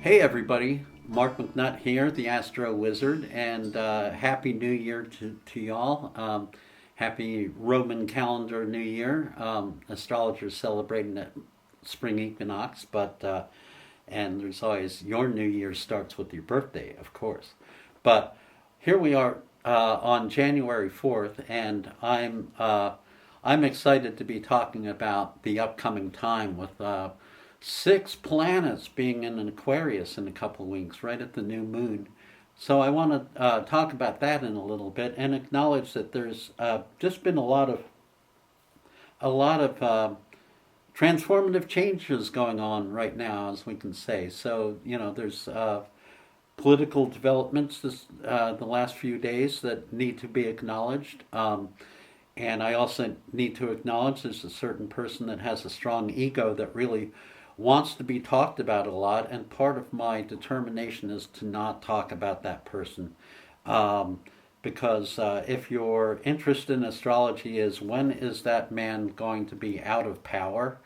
Hey everybody, Mark McNutt here, the Astro Wizard, and Happy New Year to y'all. Happy Roman calendar New Year. Astrologers celebrating the spring equinox, and there's always your New Year starts with your birthday, of course. But here we are on January 4th, and I'm excited to be talking about the upcoming time with six planets being in an Aquarius in a couple of weeks, right at the new moon. So I want to talk about that in a little bit and acknowledge that there's just been a lot of transformative changes going on right now, as we can say. So there's political developments the last few days that need to be acknowledged. And I also need to acknowledge there's a certain person that has a strong ego that really wants to be talked about a lot, and part of my determination is to not talk about that person. Um, because if your interest in astrology is when is that man going to be out of power,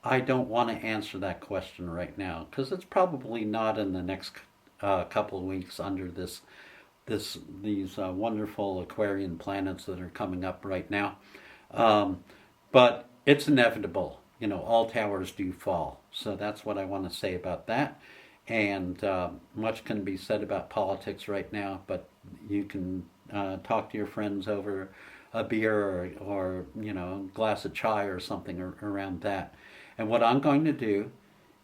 I don't want to answer that question right now because it's probably not in the next couple of weeks under these wonderful Aquarian planets that are coming up right now. Um, but it's inevitable. All towers do fall. So that's what I want to say about that. And much can be said about politics right now, but you can talk to your friends over a beer or a glass of chai or something around that. And what I'm going to do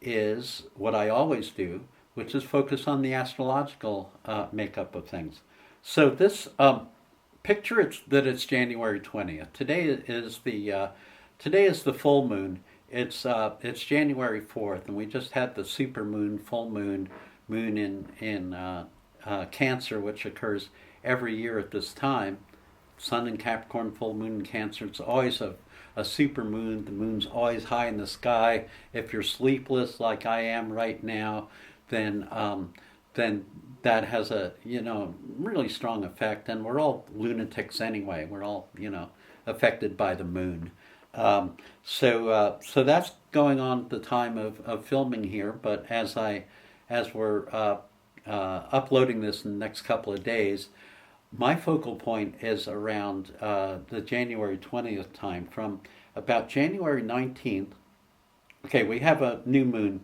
is what I always do, which is focus on the astrological makeup of things. So this picture it's January 20th. Today is the full moon. It's January 4th, and we just had the super moon, full moon in Cancer, which occurs every year at this time. Sun in Capricorn, full moon in Cancer. It's always a super moon. The moon's always high in the sky. If you're sleepless like I am right now, then that has a really strong effect. And we're all lunatics anyway. We're all affected by the moon. So that's going on at the time of filming here. But as we're uploading this in the next couple of days, my focal point is around the January 20th time from about January 19th. Okay, we have a new moon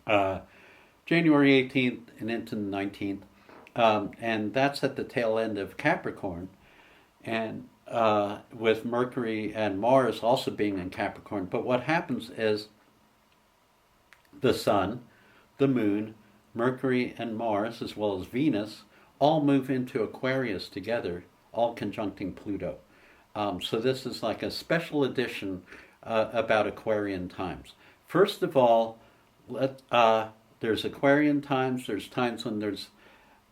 uh, January 18th and into the 19th, and that's at the tail end of Capricorn, and with Mercury and Mars also being in Capricorn. But what happens is the Sun, the Moon, Mercury, and Mars, as well as Venus, all move into Aquarius together, all conjuncting Pluto. So this is like a special edition about Aquarian times. First of all, there's Aquarian times. There's times when there's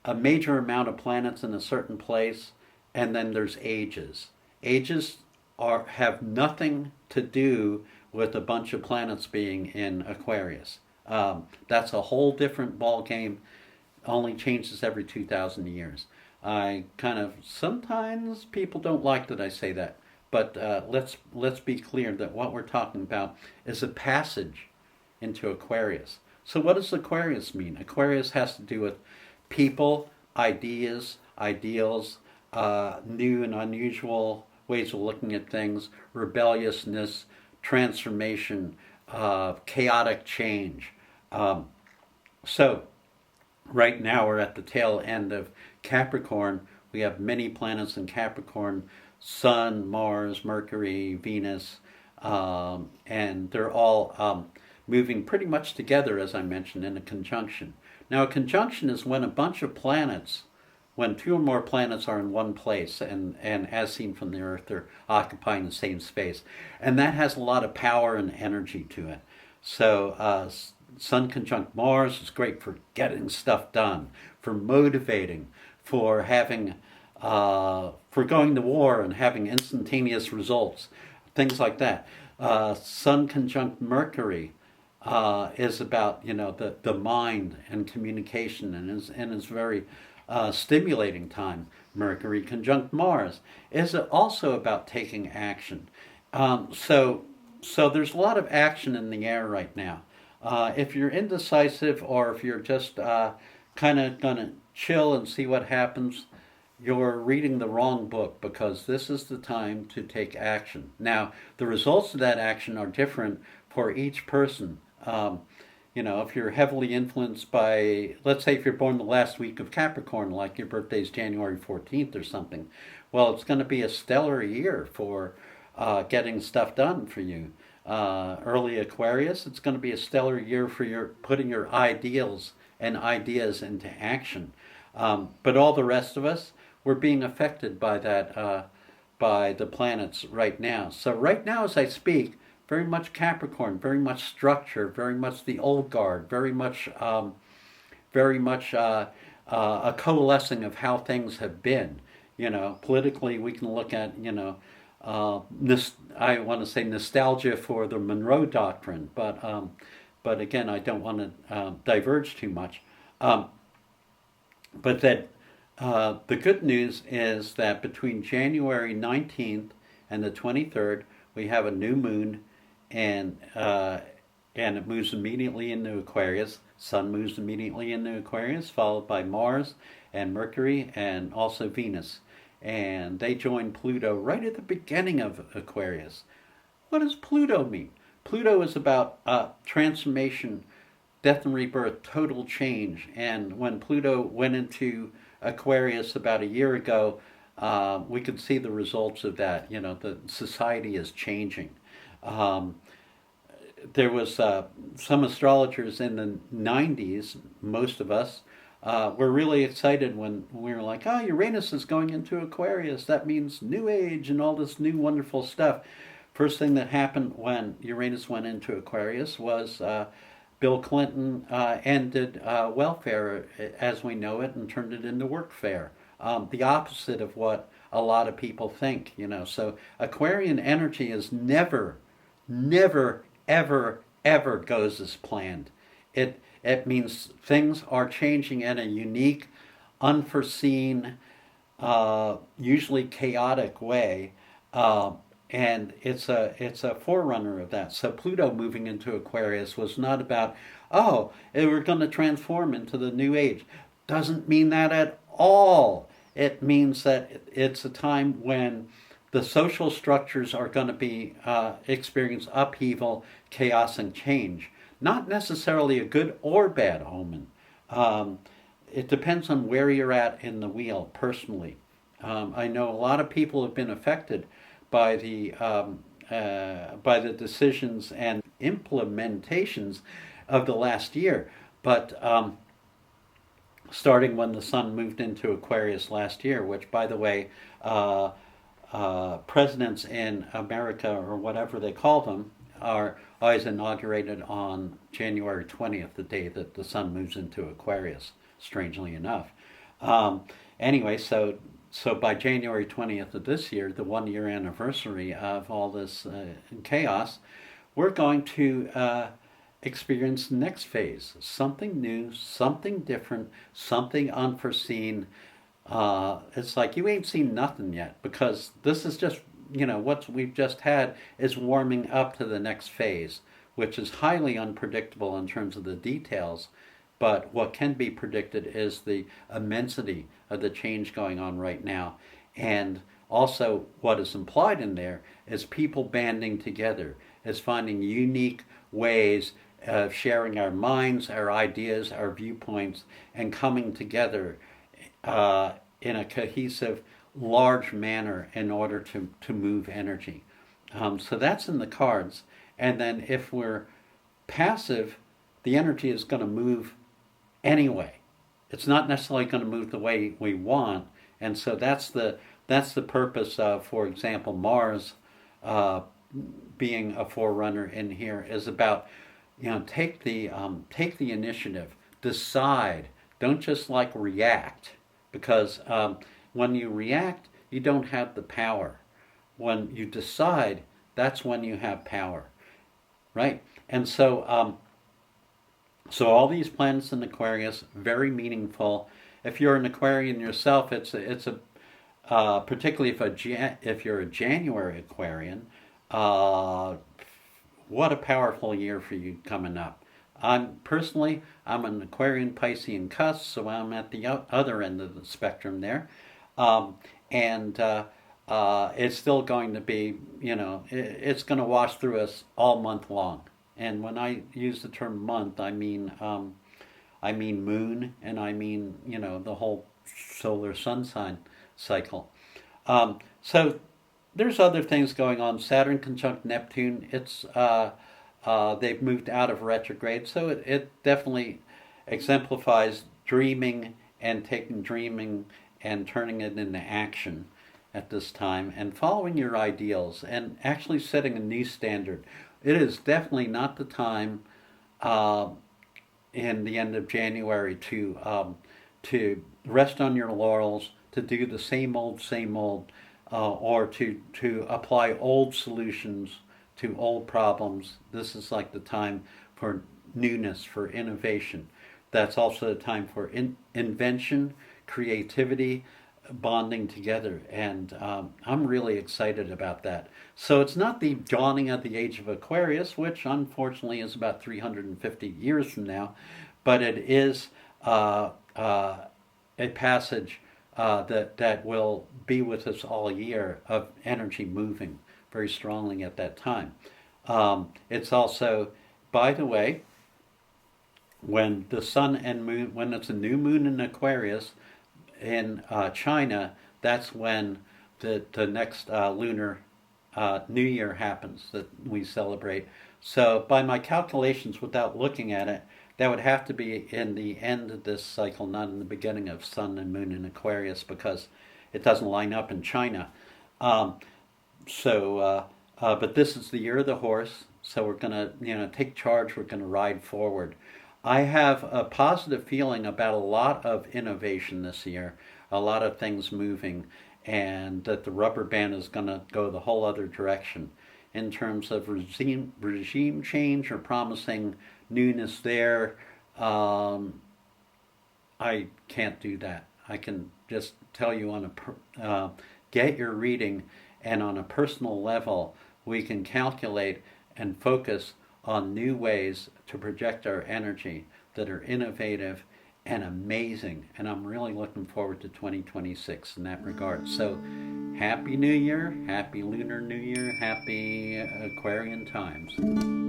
a major amount of planets in a certain place, and then there's ages. Ages have nothing to do with a bunch of planets being in Aquarius. That's a whole different ball game. Only changes every 2,000 years. I kind of sometimes people don't like that I say that, but let's be clear that what we're talking about is a passage into Aquarius. So what does Aquarius mean? Aquarius has to do with people, ideas, ideals, new and unusual ways of looking at things, rebelliousness, transformation, chaotic change. So right now we're at the tail end of Capricorn. We have many planets in Capricorn: Sun, Mars, Mercury, Venus, and they're all moving pretty much together, as I mentioned, in a conjunction. Now, a conjunction is when a bunch of planets, when two or more planets are in one place, and as seen from the Earth, they're occupying the same space. And that has a lot of power and energy to it. So, Sun conjunct Mars is great for getting stuff done, for motivating, for having, for going to war and having instantaneous results, things like that. Sun conjunct Mercury is about the mind and communication, and is very stimulating time. Mercury conjunct Mars is also about taking action. So there's a lot of action in the air right now. If you're indecisive, or if you're just kind of gonna chill and see what happens, you're reading the wrong book, because this is the time to take action. Now, the results of that action are different for each person. If you're heavily influenced by, let's say, if you're born the last week of Capricorn, like your birthday's January 14th or something, well, it's going to be a stellar year for getting stuff done for you. Early Aquarius, it's going to be a stellar year for your putting your ideals and ideas into action. But all the rest of us, we're being affected by that, by the planets right now. So right now, as I speak, very much Capricorn, very much structure, very much the old guard, very much a coalescing of how things have been. Politically, we can look at, I want to say nostalgia for the Monroe Doctrine, but again, I don't want to diverge too much. But that the good news is that between January 19th and the 23rd, we have a new moon, and it moves immediately into Aquarius. Sun moves immediately into Aquarius, followed by Mars and Mercury and also Venus. And they join Pluto right at the beginning of Aquarius. What does Pluto mean? Pluto is about transformation, death and rebirth, total change. And when Pluto went into Aquarius about a year ago, we could see the results of that. The society is changing. There was some astrologers in the 90s, most of us, were really excited when we were like, oh, Uranus is going into Aquarius. That means New Age and all this new wonderful stuff. First thing that happened when Uranus went into Aquarius was Bill Clinton ended welfare as we know it and turned it into workfare. The opposite of what a lot of people think, So Aquarian energy is never, ever, ever goes as planned. It means things are changing in a unique, unforeseen, usually chaotic way, and it's a forerunner of that. So Pluto moving into Aquarius was not about, oh, we're going to transform into the new age. Doesn't mean that at all. It means that it's a time when the social structures are going to be experience upheaval, chaos, and change. Not necessarily a good or bad omen. It depends on where you're at in the wheel personally. I know a lot of people have been affected by the decisions and implementations of the last year, but starting when the sun moved into Aquarius last year, which, by the way, presidents in America, or whatever they call them, are always inaugurated on January 20th, the day that the sun moves into Aquarius, strangely enough. Anyway, so by January 20th of this year, the 1 year anniversary of all this chaos, we're going to experience the next phase. Something new, something different, something unforeseen. It's like you ain't seen nothing yet, because this is just, what we've just had is warming up to the next phase, which is highly unpredictable in terms of the details. But what can be predicted is the immensity of the change going on right now. And also what is implied in there is people banding together, is finding unique ways of sharing our minds, our ideas, our viewpoints, and coming together in a cohesive, large manner in order to move energy. So that's in the cards. And then if we're passive, the energy is going to move anyway. It's not necessarily going to move the way we want. And so that's the purpose of, for example, Mars being a forerunner in here, is about, take the initiative, decide, don't just react, because when you react, you don't have the power. When you decide, that's when you have power, right? And so all these planets in Aquarius, very meaningful. If you're an Aquarian yourself, it's a particularly if you're a January Aquarian, what a powerful year for you coming up. I'm an Aquarian Piscean cusp, so I'm at the other end of the spectrum there. Um, and It's still going to be, it's going to wash through us all month long. And when I use the term month, I mean moon, and I mean, the whole solar sun sign cycle. So there's other things going on. Saturn conjunct Neptune. They've moved out of retrograde, so it definitely exemplifies dreaming and taking dreaming and turning it into action at this time and following your ideals and actually setting a new standard. It is definitely not the time uh, in the end of January to rest on your laurels, to do the same old, or to apply old solutions to old problems. This is like the time for newness, for innovation. That's also the time for invention, creativity, bonding together, and I'm really excited about that. So it's not the dawning of the age of Aquarius, which unfortunately is about 350 years from now, but it is a passage that will be with us all year of energy moving very strongly at that time. It's also, by the way, when the sun and moon, when it's a new moon in Aquarius in China, that's when the next lunar New Year happens that we celebrate. So, by my calculations, without looking at it, that would have to be in the end of this cycle, not in the beginning of Sun and Moon in Aquarius, because it doesn't line up in China. Um, but this is the year of the horse, so we're gonna, take charge. We're gonna ride forward. I have a positive feeling about a lot of innovation this year, a lot of things moving, and that the rubber band is gonna go the whole other direction in terms of regime change or promising newness there. Um, I can't do that. I can just tell you get your reading, and on a personal level, we can calculate and focus on new ways to project our energy that are innovative and amazing. And I'm really looking forward to 2026 in that regard. So, Happy New Year, Happy Lunar New Year, Happy Aquarian times.